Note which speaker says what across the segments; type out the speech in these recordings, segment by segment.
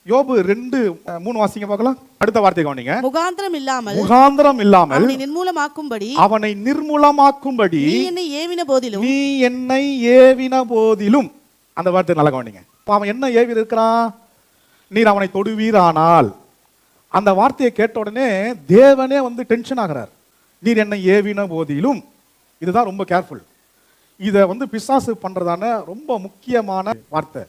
Speaker 1: யோபு 2:3 வாசிங்க பார்க்கலாம். அடுத்த வார்த்தை கவனிங்க.
Speaker 2: முகாந்திரம் இல்லாமல்
Speaker 1: அவனை நிர்மூலமாக்கும்படி
Speaker 2: நீ என்னை
Speaker 1: ஏவின போதிலும் அந்த வார்த்தை நல்லா கவனிங்க. அவன் என்ன ஏவி இருக்கிறான்? நீர் அவனை தொடுவீரானால். அந்த வார்த்தையை கேட்ட உடனே தேவனே டென்ஷன் ஆகிறார். நீர் என்னை ஏவின போதிலும். இதுதான் ரொம்ப கேர்ஃபுல். இதை பிசாசு பண்றதான ரொம்ப முக்கியமான வார்த்தை.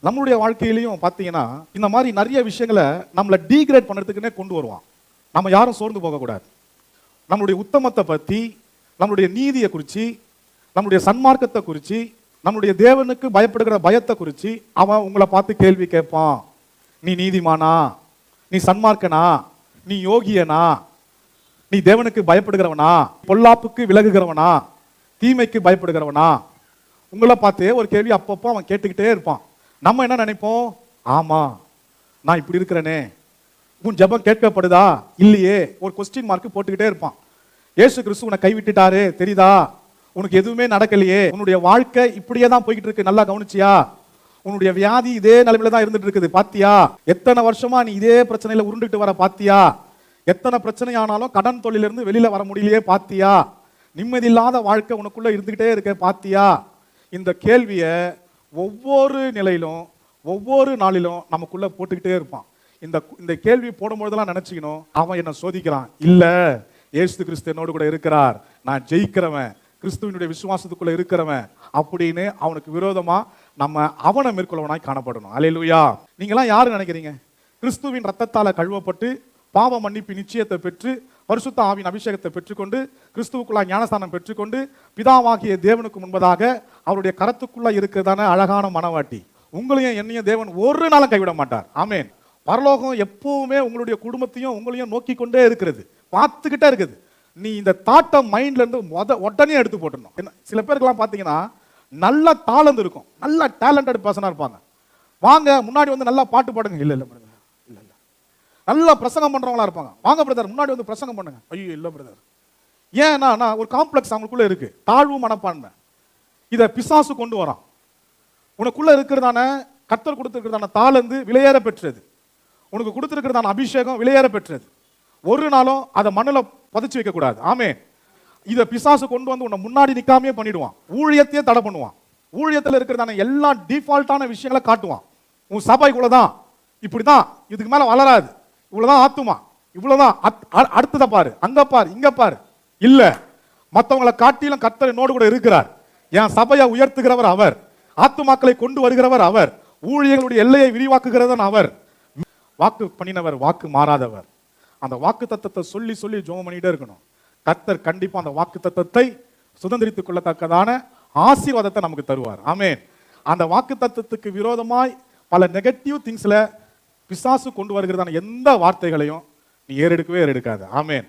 Speaker 1: நம்மளுடைய வாழ்க்கையிலையும் பார்த்தீங்கன்னா இந்த மாதிரி நிறைய விஷயங்களை நம்மளை டீக்ரேட் பண்ணுறதுக்குன்னே கொண்டு வருவான். நம்ம யாரும் சோர்ந்து போகக்கூடாது. நம்மளுடைய உத்தமத்தை பற்றி, நம்மளுடைய நீதியை குறித்து, நம்மளுடைய சன்மார்க்கத்தை குறித்து, நம்மளுடைய தேவனுக்கு பயப்படுகிற பயத்தை குறித்து அவன் உங்களை பார்த்து கேள்வி கேட்பான். நீ நீதிமானா? நீ சன்மார்க்கனா? நீ யோகியனா? நீ தேவனுக்கு பயப்படுகிறவனா? பொல்லாப்புக்கு விலகுகிறவனா? தீமைக்கு பயப்படுகிறவனா? உங்களை பார்த்தே ஒரு கேள்வி அப்பப்போ அவன் கேட்டுக்கிட்டே இருப்பான். நம்ம என்ன நினைப்போம்? ஆமா, நான் இப்படி இருக்கிறேனே, உன் ஜெபம் கேட்கப்படுதா இல்லையே, ஒரு கொஸ்டின் மார்க் போட்டுக்கிட்டே இருப்பான். இயேசு கிறிஸ்து உன்னை கைவிட்டுட்டாரு தெரியுதா? உனக்கு எதுவுமே நடக்கலையே, உன்னுடைய வாழ்க்கை இப்படியே தான் போய்கிட்டு இருக்கு, நல்லா கவனிச்சியா? உன்னுடைய வியாதி இதே நிலைமையில தான் இருந்துட்டு இருக்குது பாத்தியா? எத்தனை வருஷமா நீ இதே பிரச்சனையில உருண்டுட்டு வர பாத்தியா? எத்தனை பிரச்சனை ஆனாலும் கடன் தொழிலிருந்து வெளியில வர முடியலையே பாத்தியா? நிம்மதி இல்லாத வாழ்க்கை உனக்குள்ள இருந்துகிட்டே இருக்க பாத்தியா? இந்த கேள்வியை ஒவ்வொரு நிலையிலும் ஒவ்வொரு நாளிலும் நமக்குள்ள போட்டுக்கிட்டே இருப்பான். இந்த கேள்வி போடும்போதெல்லாம் நினைச்சுக்கணும், அவன் என்ன சோதிக்கிறான் இல்ல, இயேசு கிறிஸ்து என்னோடு கூட இருக்கிறார், நான் ஜெயிக்கிறவன், கிறிஸ்துவனுடைய விசுவாசத்துக்குள்ள இருக்கிறவன் அப்படின்னு அவனுக்கு விரோதமா நம்ம அவனை மேற்கொள்ளவனாய் காணப்படணும். அல்லேலூயா. நீங்களாம் யாரு நினைக்கிறீங்க? கிறிஸ்துவின் ரத்தத்தால கழுவப்பட்டு பாவ மன்னிப்பு நிச்சயத்தை பெற்று பரிசுத்த ஆவியின் அபிஷேகத்தை பெற்றுக்கொண்டு கிறிஸ்துவுக்குள்ளாய் ஞானஸ்தானம் பெற்றுக்கொண்டு பிதாவாகிய தேவனுக்கு முன்பதாக அவருடைய கரத்துக்குள்ள இருக்கிறதான அழகான மனவாட்டி. உங்களையும் என்னையும் தேவன் ஒரு நாளும் கைவிட மாட்டார். ஆமேன். பரலோகம் எப்பவுமே உங்களுடைய குடும்பத்தையும் உங்களையும் நோக்கி கொண்டே இருக்கிறது, பார்த்துக்கிட்டே இருக்குது. நீ இந்த தாட்டை மைண்ட்ல இருந்து உடனே எடுத்து போட்டணும். சில பேருக்கெல்லாம் பார்த்தீங்கன்னா நல்ல தாளந்து இருக்கும், நல்ல டேலண்டட் பர்சனா இருப்பாங்க. வாங்க முன்னாடி நல்லா பாட்டு பாடுங்க. இல்ல இல்ல பிரதர், இல்ல இல்ல. நல்லா பிரசங்கம் பண்றவங்களா இருப்பாங்க. வாங்க பிரதர் முன்னாடி பிரசங்கம் பண்ணுங்க. ஐயோ இல்ல பிரதர். ஏன்னா ஒரு காம்ப்ளெக்ஸ் அவங்களுக்குள்ள இருக்கு, தாழ்வு மனப்பான்மை. இதை பிசாசு கொண்டு வரான். உனக்குள்ள இருக்கிறதான கர்த்தர் கொடுத்திருக்கிறதான தாளந்து விலையேற பெற்றது, உனக்கு கொடுத்திருக்கிறதான அபிஷேகம் விலையேற பெற்றது. ஒரு நாளும் அதை மண்ணில் புதைச்சு வைக்க கூடாது. ஆமே. இதை பிசாசு கொண்டு உன்னை முன்னாடி நிக்காமே பண்ணிடுவான். ஊழியத்தையே தடை பண்ணுவான். ஊழியத்தில் இருக்கிறதான எல்லா டிஃபால்ட்டான விஷயங்களை காட்டுவான். உன் சபை இவ்வளவுதான், இப்படிதான், இதுக்கு மேல வளராது, இவ்வளவுதான் ஆத்துமா, இவ்வளவுதான், அடுத்ததை பாரு, அங்க பாரு, இங்க பாரு. இல்ல, மற்றவங்களை காட்டிலும் கர்த்தர் என்னோடு கூட இருக்கிறார். என் சபையை உயர்த்துகிறவர் அவர், ஆத்துமாக்களை கொண்டு வருகிறவர் அவர், ஊழியர்களுடைய எல்லையை விரிவாக்குகிறதன் அவர், வாக்கு பண்ணினவர், வாக்கு மாறாதவர். அந்த வாக்கு தத்தத்தை சொல்லி சொல்லி ஜெபம் பண்ணிட்டே இருக்கணும். கர்த்தர் கண்டிப்பா அந்த வாக்கு தத்தத்தை சுதந்திரித்துக் கொள்ளத்தக்கதான ஆசீர்வாதத்தை நமக்கு தருவார். ஆமேன். அந்த வாக்கு தத்தத்துக்கு விரோதமாய் பல நெகட்டிவ் திங்ஸ்ல பிசாசு கொண்டு வருகிறதான எந்த வார்த்தைகளையும் நீ ஏறெடுக்கவே ஏறெடுக்காது. ஆமேன்.